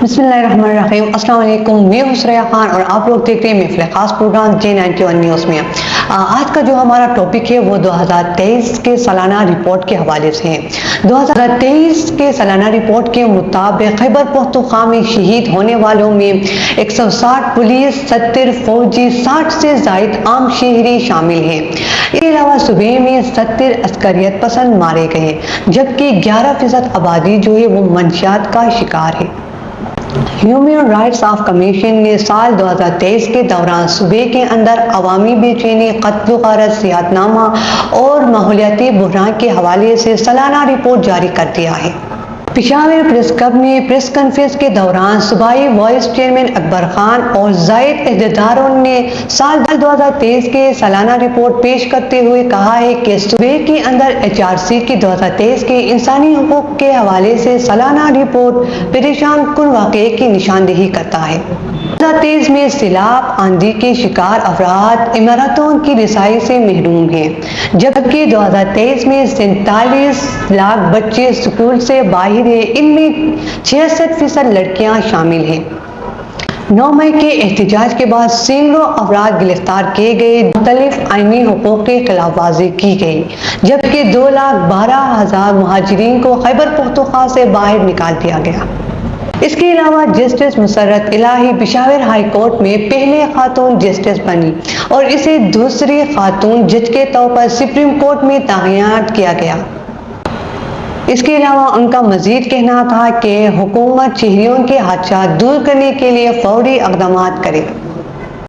बिस्मिल्लाहिर्रहमानिर्रहीम। अस्सलाम वालेकुम। मैं हूं सुरैया खान और आप लोग देख रहे हैं महफिल खास प्रोग्राम J91 न्यूज़ में। आज का जो हमारा टॉपिक है वो 2023 के सालाना रिपोर्ट के हवाले से है। 2023 के सालाना रिपोर्ट के मुताबिक खैबर पख्तूनख्वा में शहीद होने वालों में 160 पुलिस, 70 फौजी, 60 से जायद आम शहरी शामिल हैं। इसके अलावा सूबे में 70 अस्करियत पसंद मारे गए, जबकि 11% आबादी जो है वो मंशियात का शिकार है। ह्यूमन राइट्स ऑफ कमीशन ने साल 2023 के दौरान सूबे के अंदर अवामी बेचैनी, कत्ल गारत, सियाहतनामा और माहौलियाती बहरान के हवाले से सालाना रिपोर्ट जारी कर दिया है। पेशावर प्रेस क्लब में प्रेस कॉन्फ्रेंस के दौरान सूबाई वाइस चेयरमैन अकबर खान और जायद अहदेदारों ने साल 2023 के सालाना रिपोर्ट पेश करते हुए कहा है कि सूबे के अंदर HRC की 2023 के इंसानी हुकूक के हवाले से सालाना रिपोर्ट परेशान कुन वाक़े की निशानदेही करता है। 2023 में सैलाब, आंधी के शिकार अफराद इमारतों की रिसाई से महरूम हैं, जबकि 2023 में 47 लाख बच्चे स्कूल से बाहर हैं। इनमें 66% लड़कियां शामिल हैं। 9 मई के एहतजाज के बाद सैकड़ों अफराद गिरफ्तार किए गए, मुख्तलिफ आईनी हुकूक की खिलाफवर्जी की गई, जबकि 2,12,000 मुहाजिरीन को खैबर पख्तूनख्वा से बाहर निकाल दिया गया। इसके अलावा जस्टिस मुसर्रत इलाही पेशावर हाई कोर्ट में पहले खातून जस्टिस बनी और इसे दूसरी खातून जज के तौर पर सुप्रीम कोर्ट में तैनात किया गया। इसके अलावा उनका मजीद कहना था कि हुकूमत शहरियों के हादसा दूर करने के लिए फौरी इक़दाम करे।